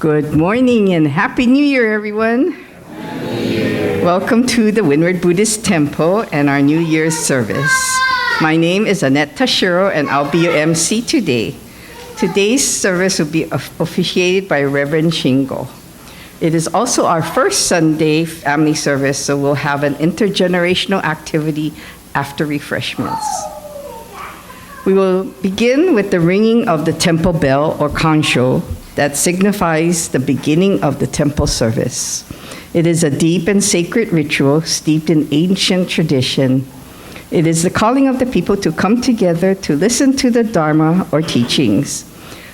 Good morning and Happy New Year, everyone. Happy New Year. Welcome to the Windward Buddhist Temple and our New Year's service. My name is Annette Tashiro and I'll be your MC today. Today's service will be officiated by Reverend Shingo. It is also our first Sunday family service, so we'll have an intergenerational activity after refreshments. We will begin with the ringing of the temple bell or Kansho that signifies the beginning of the temple service. It is a deep and sacred ritual steeped in ancient tradition. It is the calling of the people to come together to listen to the Dharma or teachings.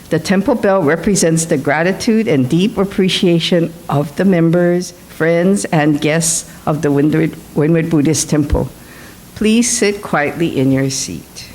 The temple bell represents the gratitude and deep appreciation of the members, friends, and guests of the Windward Buddhist Temple. Please sit quietly in your seat.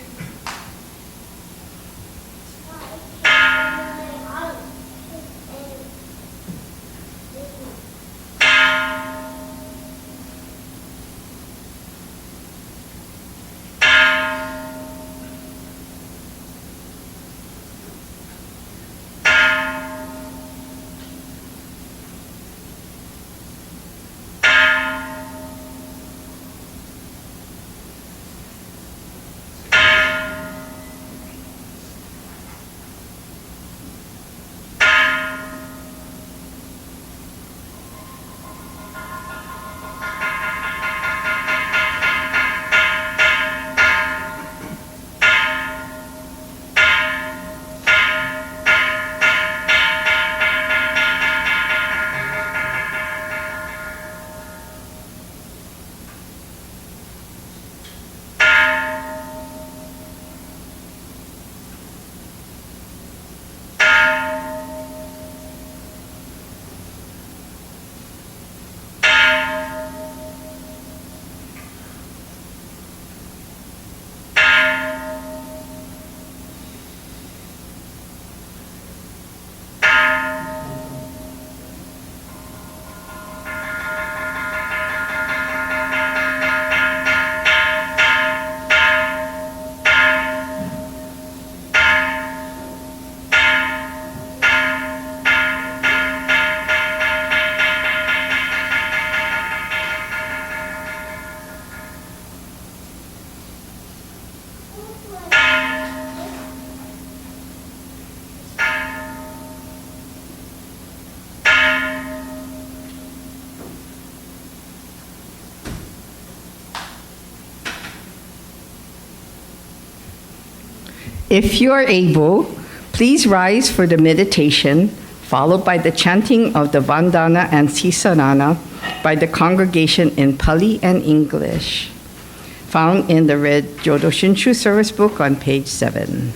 If you are able, please rise for the meditation, followed by the chanting of the Vandana and Ti-Sarana by the congregation in Pali and English, found in the red Jodo Shinshu service book on page 7.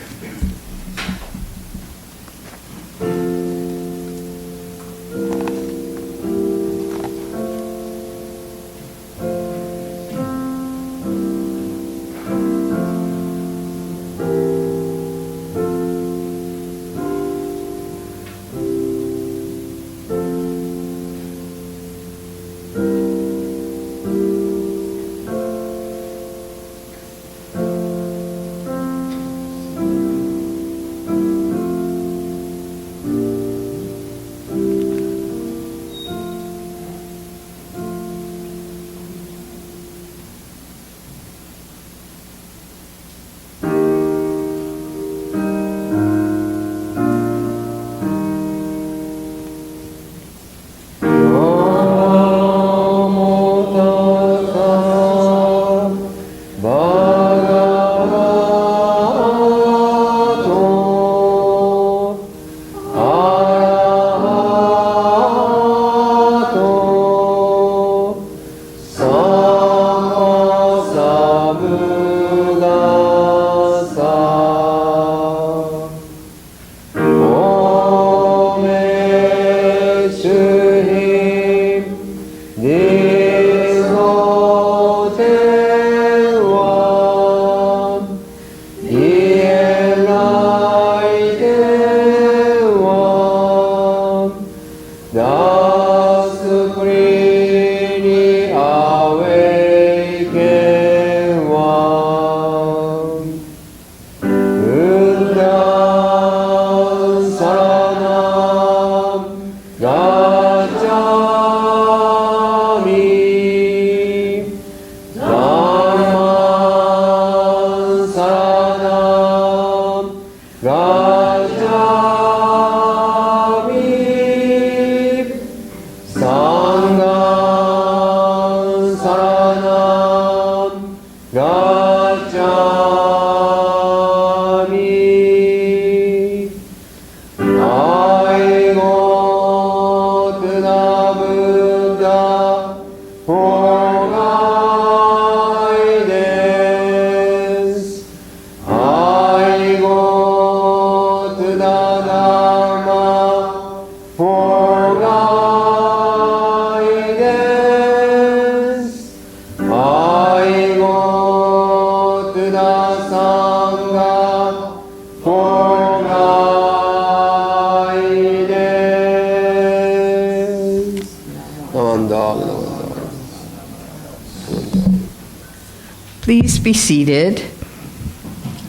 Please be seated.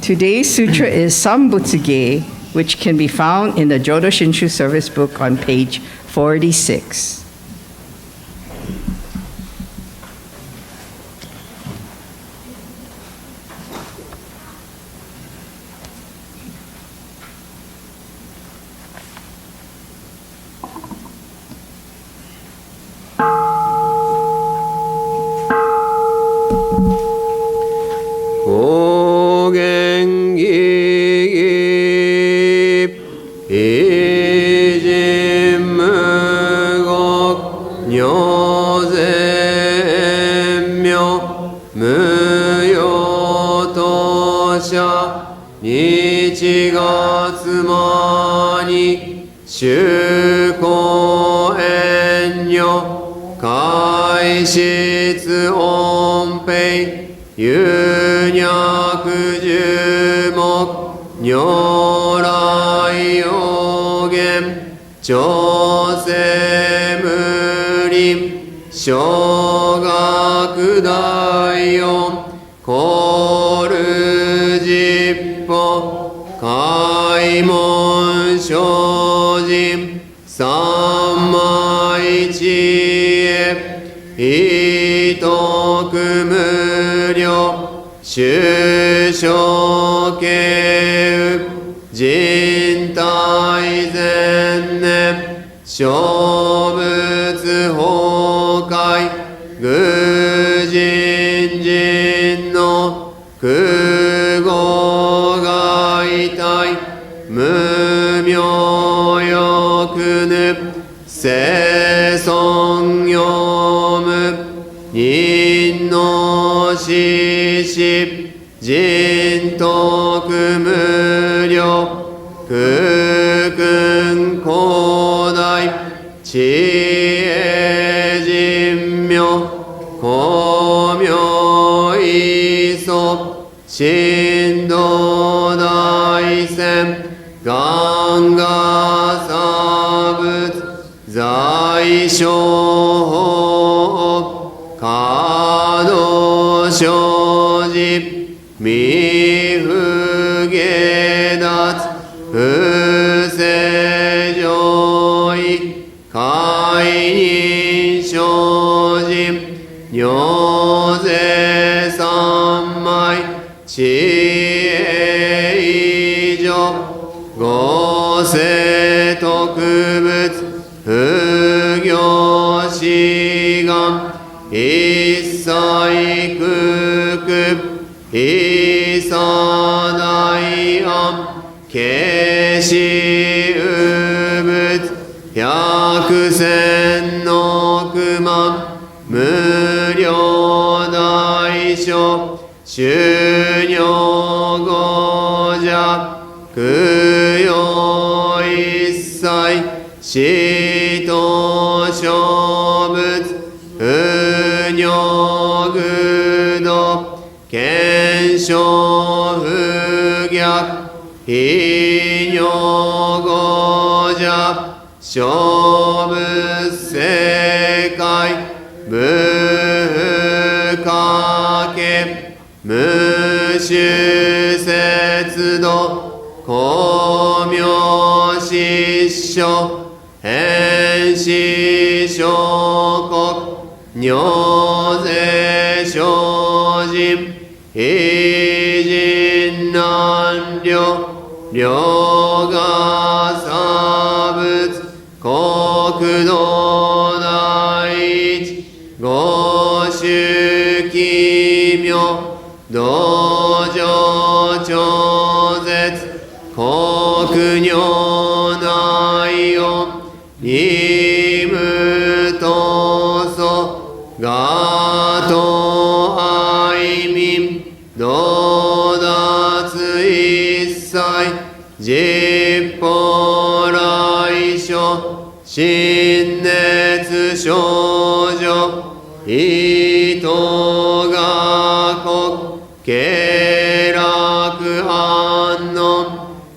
Today's sutra is Sanbutsuge, which can be found in the Jodo Shinshu Service Book on page 46.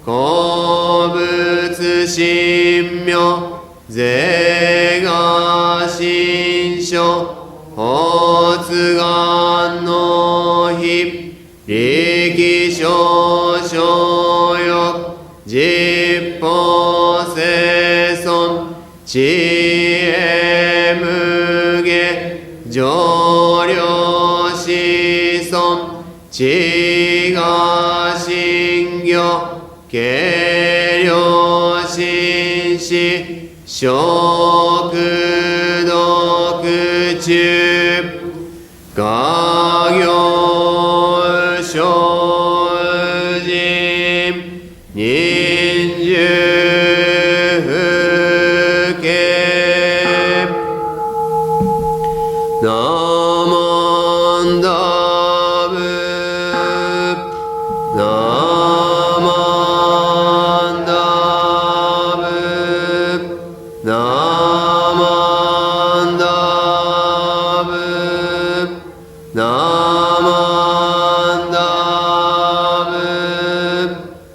古物神明是が神書発願の日力少々欲実法生存知恵無下上領子孫知が神行軽量心死食毒中家業精進忍辱不敬ナマンダブナマンダブナマンダブナマン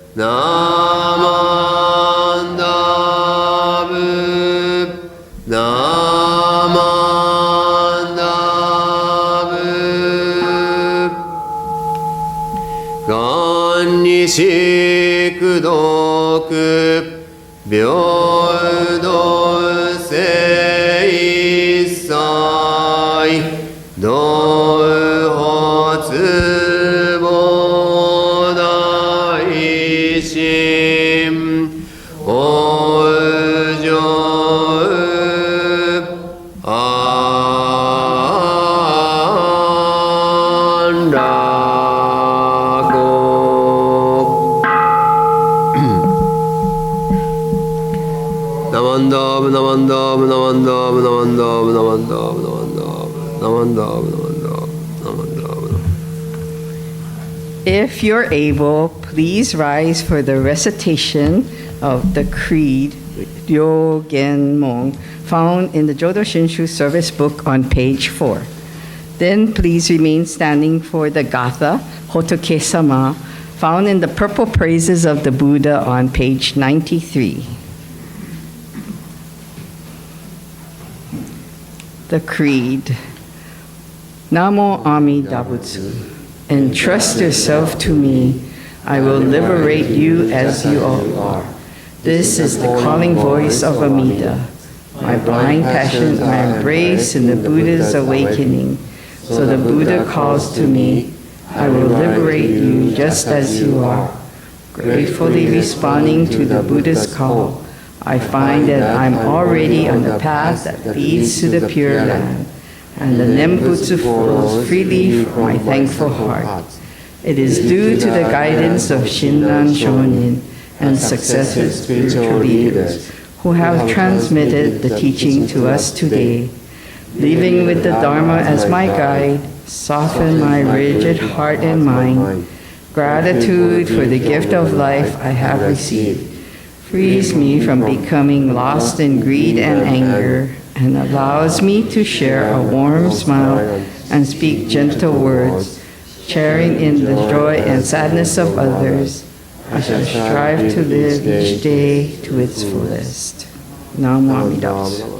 ダブナマンダブナマンダブ願にし苦毒平等性一切道発菩提心往生安楽ナマンダブナマンダブナマンダブナマンダブナマンダブナマンダブナマンダブナマンダブナマンダブナマンダブ If you're able, please rise for the recitation of the Creed, Ryogemon, found in the Jodo Shinshu Service Book on page 4. Then please remain standing for the Gatha, Hotokesama, found in the Purple Praises of the Buddha on page 93. The Creed. Namo Amida Butsu. Entrust yourself to me. I will liberate you as you all are. This is the calling voice of Amida. My blind passion I embrace in the Buddha's awakening. So the Buddha calls to me. I will liberate you just as you are. Gratefully responding to the Buddha's call, I find that I'm already on the path that leads to the Pure Land, and the Nembutsu flows freely from my thankful heart. It is due to the guidance of Shinran Shonin and successive spiritual leaders who have transmitted the teaching to us today. Living with the Dharma as my guide, soften my rigid heart and mind. Gratitude for the gift of life I have received frees me from becoming lost in greed and anger, and allows me to share a warm smile and speak gentle words, sharing in the joy and sadness of others. I shall strive to live each day to its fullest. Namo Amida Butsu.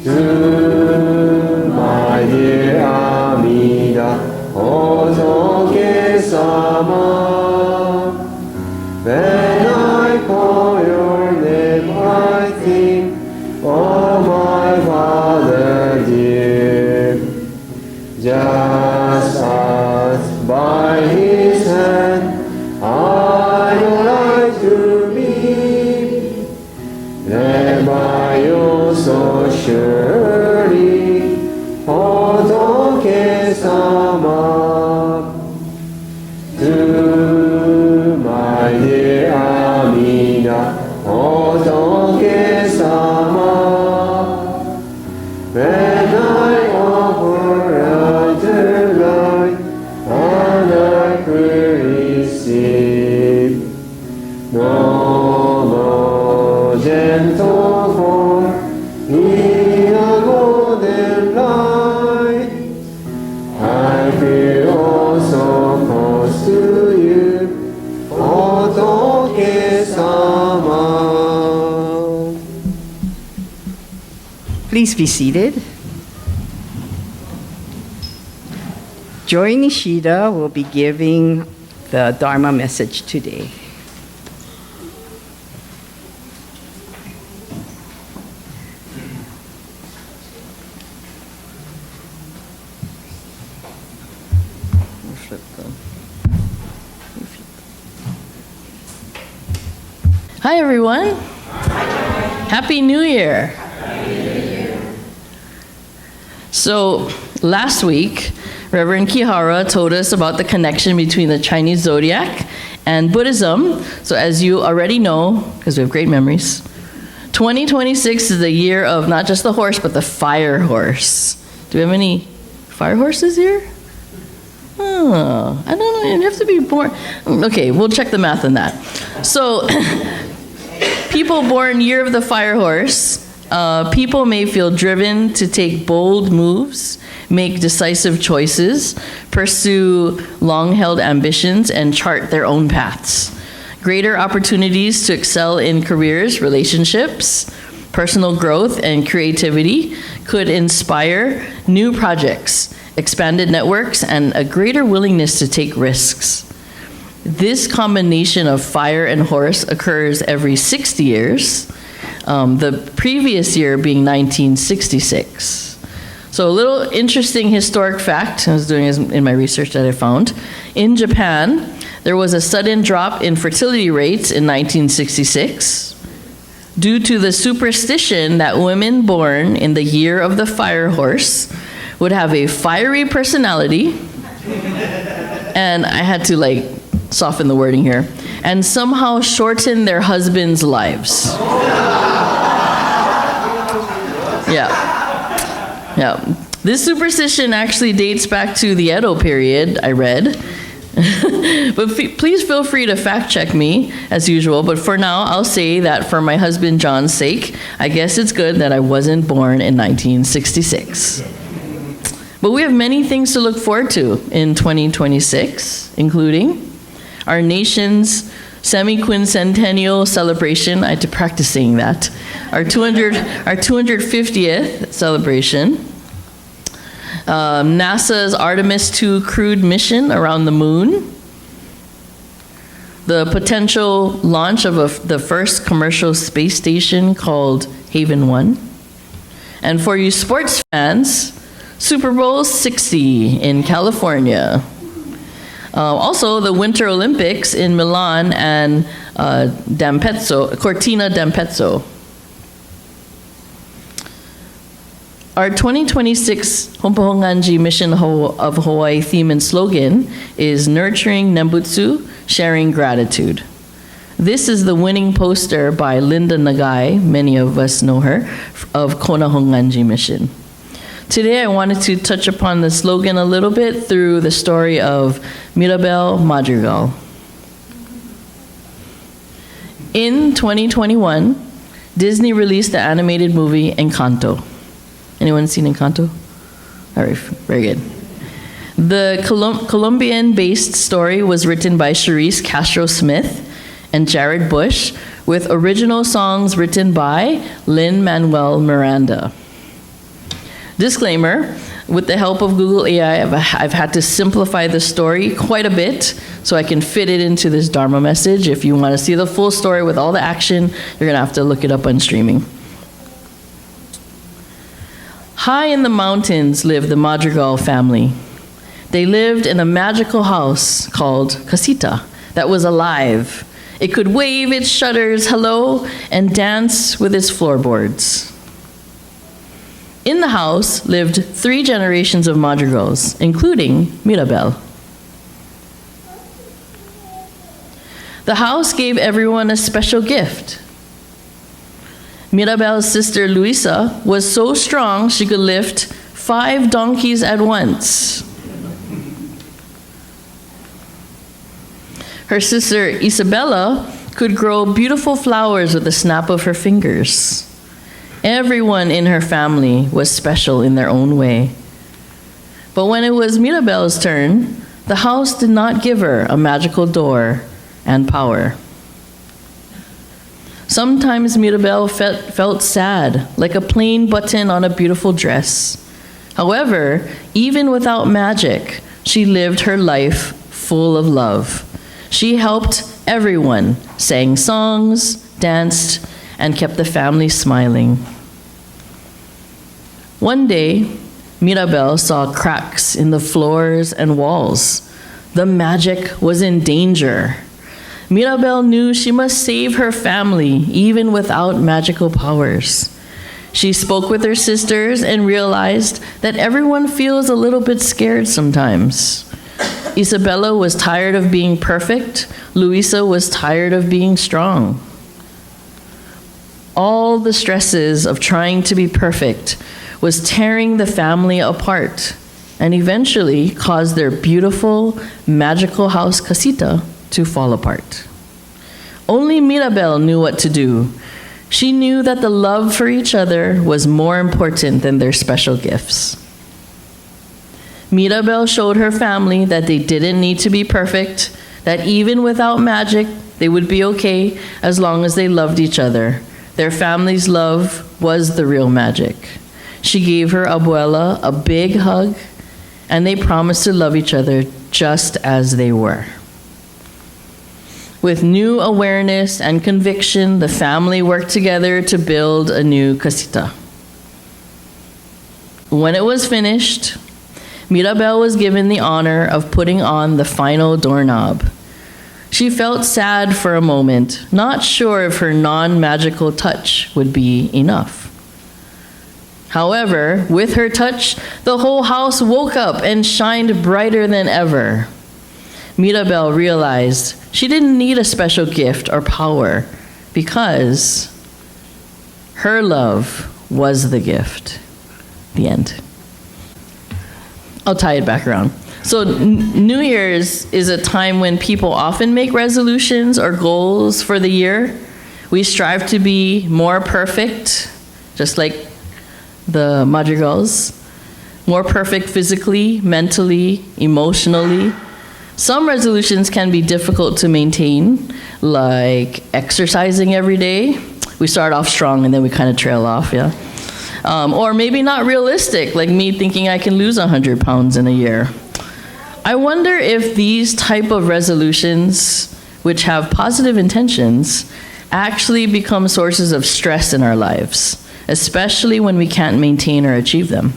To my dear When I call your name, I think, oh my Father dear. Just as by his hand I like to be, led by you so surely, Hotokesama. To my dear Amida, Hotokesama, when I offer out the light, and I could receive, no gentle form in a golden light, I feel also close to you, Hotokesama. Please be seated. Joy Nishida will be giving the Dharma message today. Hi, everyone. Happy New Year. So, last week, Reverend Kihara told us about the connection between the Chinese zodiac and Buddhism. So, as you already know, because we have great memories, 2026 is the year of not just the horse, but the fire horse. Do we have any fire horses here? Oh, I don't know. You have to be born. Okay, we'll check the math on that. So, people born year of the fire horse, people may feel driven to take bold moves, make decisive choices, pursue long-held ambitions, and chart their own paths. Greater opportunities to excel in careers, relationships, personal growth, and creativity could inspire new projects, expanded networks, and a greater willingness to take risks. This combination of fire and horse occurs every 60 years, the previous year being 1966. So a little interesting historic fact I was doing in my research that I found. In Japan, there was a sudden drop in fertility rates in 1966 due to the superstition that women born in the year of the fire horse would have a fiery personality, and I had to soften the wording here, and somehow shorten their husbands' lives. Yeah. This superstition actually dates back to the Edo period, I read. But please feel free to fact check me, as usual. But for now, I'll say that for my husband John's sake, I guess it's good that I wasn't born in 1966. But we have many things to look forward to in 2026, including our nation's semi-quincentennial celebration. I had to practice saying that. Our 250th celebration. NASA's Artemis II crewed mission around the moon. The potential launch of the first commercial space station called Haven 1. And for you sports fans, Super Bowl 60 in California. Also, the Winter Olympics in Milan and Cortina d'Ampezzo. Our 2026 Honpa Hongwanji Mission of Hawaii theme and slogan is Nurturing Nembutsu, Sharing Gratitude. This is the winning poster by Linda Nagai, many of us know her, of Kona Hongwanji Mission. Today I wanted to touch upon the slogan a little bit through the story of Mirabel Madrigal. In 2021, Disney released the animated movie Encanto. Anyone seen Encanto? All right, very good. The Colombian-based story was written by Charisse Castro-Smith and Jared Bush, with original songs written by Lin-Manuel Miranda. Disclaimer, With the help of Google AI, I've had to simplify the story quite a bit so I can fit it into this Dharma message. If you want to see the full story with all the action, you're going to have to look it up on streaming. High in the mountains lived the Madrigal family. They lived in a magical house called Casita that was alive. It could wave its shutters hello and dance with its floorboards. In the house lived 3 generations of Madrigals, including Mirabel. The house gave everyone a special gift. Mirabel's sister Luisa was so strong she could lift 5 donkeys at once. Her sister Isabella could grow beautiful flowers with the snap of her fingers. Everyone in her family was special in their own way. But when it was Mirabel's turn, the house did not give her a magical door and power. Sometimes Mirabel felt sad, like a plain button on a beautiful dress. However, even without magic, she lived her life full of love. She helped everyone, sang songs, danced, and kept the family smiling. One day, Mirabel saw cracks in the floors and walls. The magic was in danger. Mirabel knew she must save her family, even without magical powers. She spoke with her sisters and realized that everyone feels a little bit scared sometimes. Isabella was tired of being perfect. Luisa was tired of being strong. All the stresses of trying to be perfect was tearing the family apart and eventually caused their beautiful, magical house Casita to fall apart. Only Mirabel knew what to do. She knew that the love for each other was more important than their special gifts. Mirabel showed her family that they didn't need to be perfect, that even without magic, they would be okay as long as they loved each other. Their family's love was the real magic. She gave her abuela a big hug, and they promised to love each other just as they were. With new awareness and conviction, the family worked together to build a new casita. When it was finished, Mirabel was given the honor of putting on the final doorknob. She felt sad for a moment, not sure if her non-magical touch would be enough. However, with her touch, the whole house woke up and shined brighter than ever. Mirabel realized she didn't need a special gift or power because her love was the gift. The end. I'll tie it back around. So New Year's is a time when people often make resolutions or goals for the year. We strive to be more perfect, just like the Madrigals, more perfect physically, mentally, emotionally. Some resolutions can be difficult to maintain, like exercising every day. We start off strong and then we kind of trail off, yeah? Or maybe not realistic, like me thinking I can lose 100 pounds in a year. I wonder if these type of resolutions, which have positive intentions, actually become sources of stress in our lives, especially when we can't maintain or achieve them.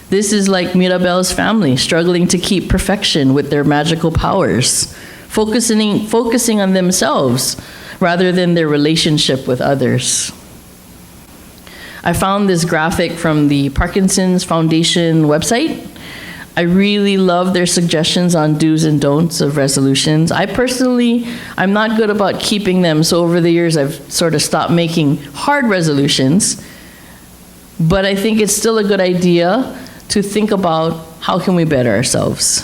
This is like Mirabel's family, struggling to keep perfection with their magical powers, focusing on themselves rather than their relationship with others. I found this graphic from the Parkinson's Foundation website. I really love their suggestions on do's and don'ts of resolutions. I'm not good about keeping them, so over the years I've sort of stopped making hard resolutions, but I think it's still a good idea to think about how can we better ourselves.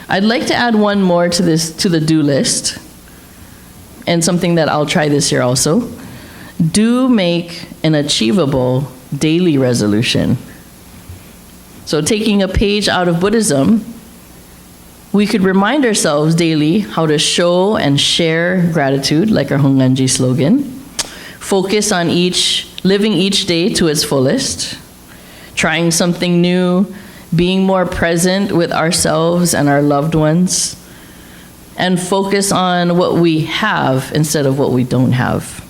I'd like to add one more to the do list, and something that I'll try this year also. Do make an achievable daily resolution. So taking a page out of Buddhism, we could remind ourselves daily how to show and share gratitude, like our Hongwanji slogan. Focus on living each day to its fullest. trying something new, being more present with ourselves and our loved ones, and focus on what we have instead of what we don't have.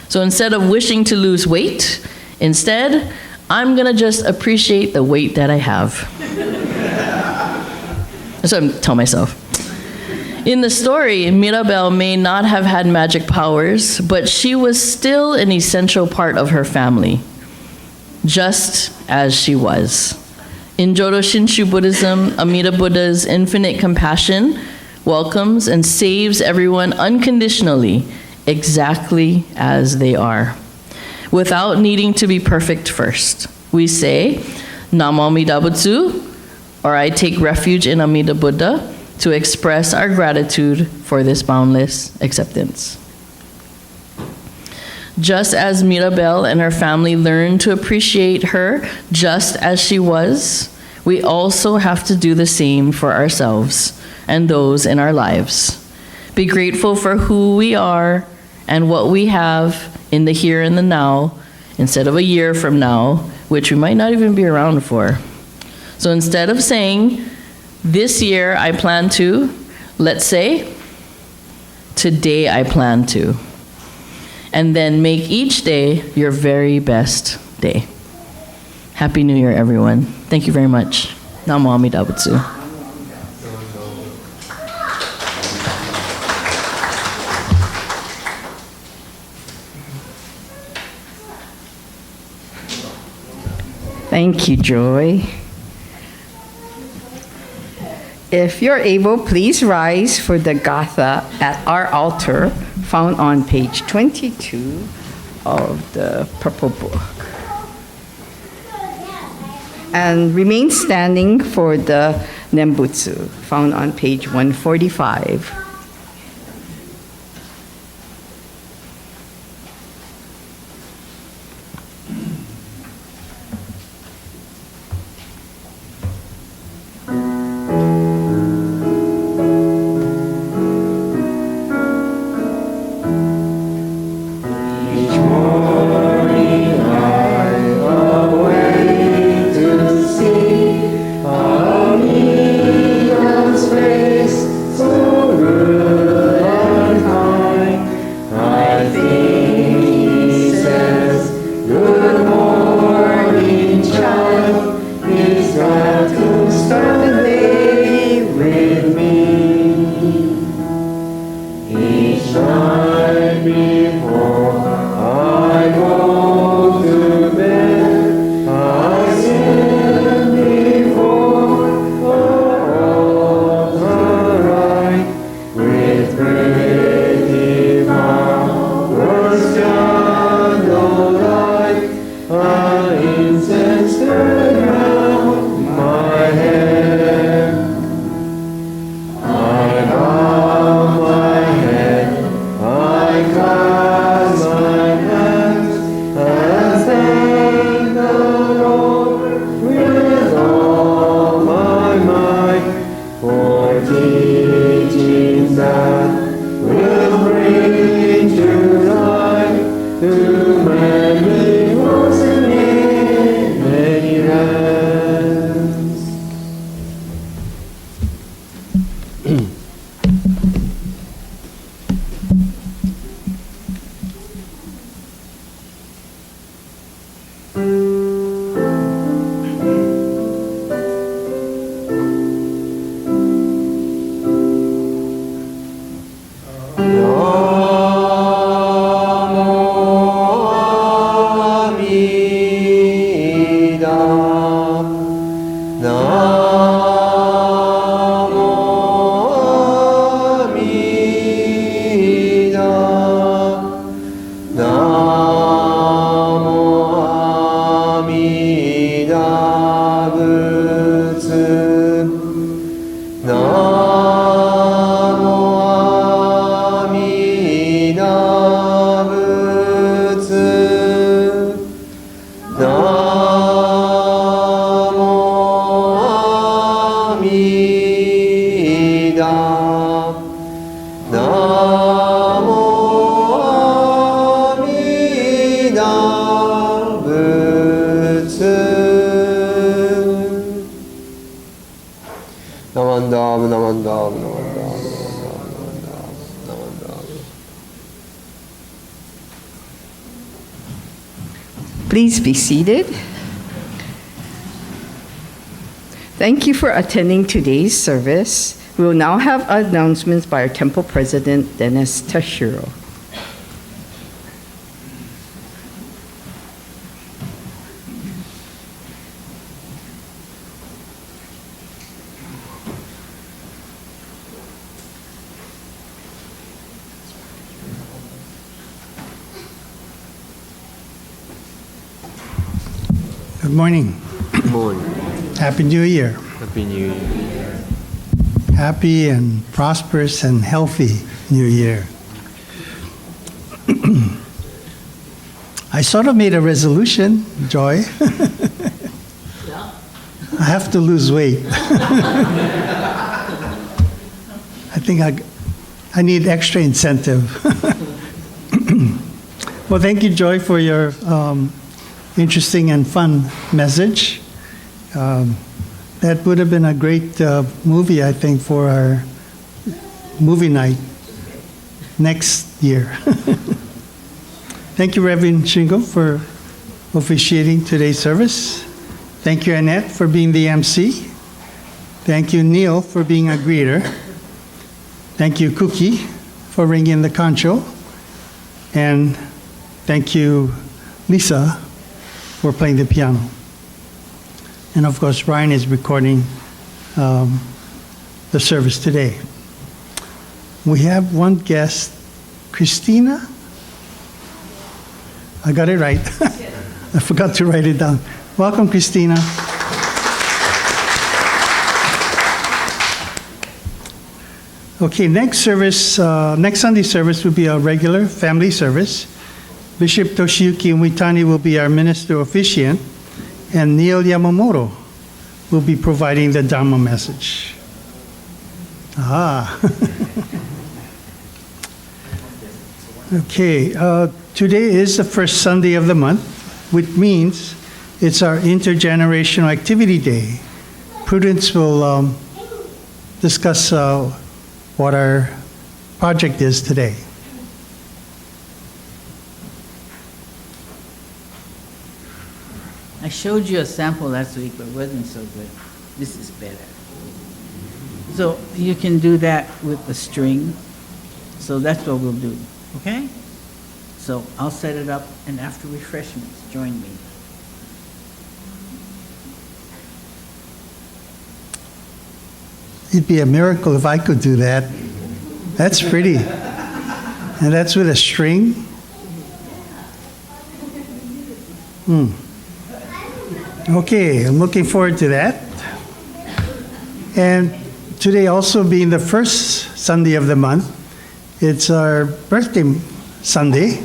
So instead of wishing to lose weight, instead, I'm gonna just appreciate the weight that I have. That's what I tell myself. In the story, Mirabelle may not have had magic powers, but she was still an essential part of her family, just as she was. In Jodo Shinshu Buddhism, Amida Buddha's infinite compassion welcomes and saves everyone unconditionally, exactly as they are, without needing to be perfect first. We say, Namo Amida Butsu, or I take refuge in Amida Buddha, to express our gratitude for this boundless acceptance. Just as Mirabelle and her family learned to appreciate her just as she was, we also have to do the same for ourselves and those in our lives. Be grateful for who we are and what we have in the here and the now, instead of a year from now, which we might not even be around for. So instead of saying, this year I plan to, let's say, today I plan to. And then make each day your very best day. Happy New Year, everyone. Thank you very much. Namo Amida Butsu. Thank you, Joy. If you're able, please rise for the Gatha at our altar, found on page 22 of the purple book. And remain standing for the Nembutsu, found on page 145. Namandam, namandam, namandam, namandam, namandam. Please be seated. Thank you for attending today's service. We will now have announcements by our temple president, Dennis Tashiro. Good morning. Good morning. Happy New Year. Happy New Year. Happy and prosperous and healthy New Year. I sort of made a resolution, Joy. I have to lose weight. I think I need extra incentive. Well, thank you, Joy, for your interesting and fun message. That would have been a great movie, I think, for our movie night next year. Thank you, Reverend Shingo, for officiating today's service. Thank you, Annette, for being the MC. Thank you, Neil, for being a greeter. Thank you, Cookie, for ringing the Kansho. And thank you, Lisa, for playing the piano. And of course, Brian is recording the service today. We have one guest, Christina. I got it right. I forgot to write it down. Welcome, Christina. Okay, next Sunday service will be our regular family service. Bishop Toshiyuki Uitani will be our minister officiant, and Neil Yamamoto will be providing the Dharma message. Okay, today is the first Sunday of the month, which means it's our intergenerational activity day. Prudence will discuss what our project is today. I showed you a sample last week, but it wasn't so good. This is better. So you can do that with the string. So that's what we'll do, okay? So I'll set it up, and after refreshments, join me. It'd be a miracle if I could do that. That's pretty. And that's with a string. Okay, I'm looking forward to that. And today also being the first Sunday of the month, it's our birthday Sunday.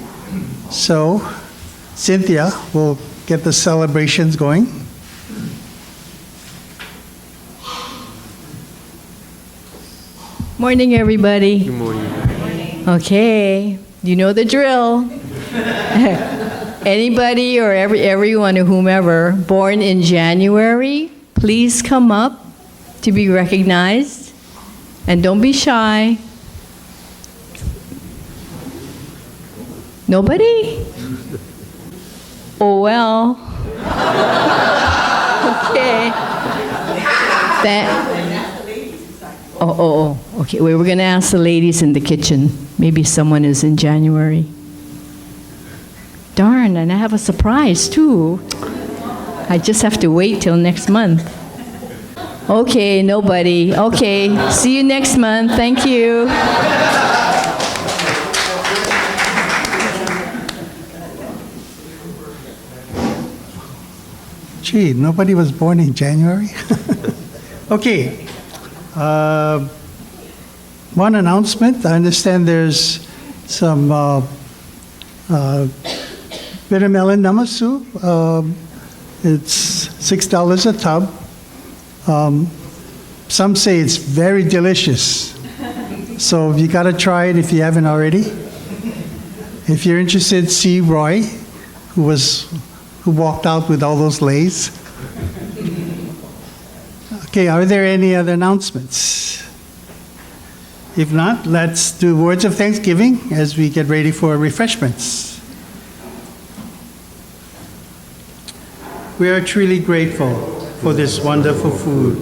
So Cynthia will get the celebrations going. Morning, everybody. Good morning. Okay, you know the drill. Anybody or everyone or whomever born in January, please come up to be recognized. And don't be shy. Nobody? Oh, well. Okay. Okay. We're going to ask the ladies in the kitchen. Maybe someone is in January. Darn, and I have a surprise too. I just have to wait till next month. Okay, nobody. Okay, see you next month. Thank you. Gee, nobody was born in January? Okay. One announcement. I understand there's some bitter melon nama soup. It's $6 a tub. Some say it's very delicious. So you got to try it if you haven't already. If you're interested, see Roy, who walked out with all those lays. Okay, are there any other announcements? If not, let's do words of thanksgiving as we get ready for refreshments. We are truly grateful for this wonderful food,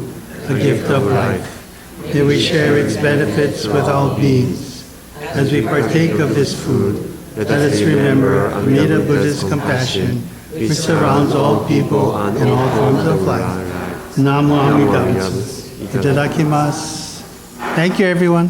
a gift of life. May we share its benefits with all beings. As we partake of this food, let us remember Amida Buddha's compassion, which surrounds all people and all forms of life. Namo Amida Butsu. Itadakimasu. Thank you, everyone.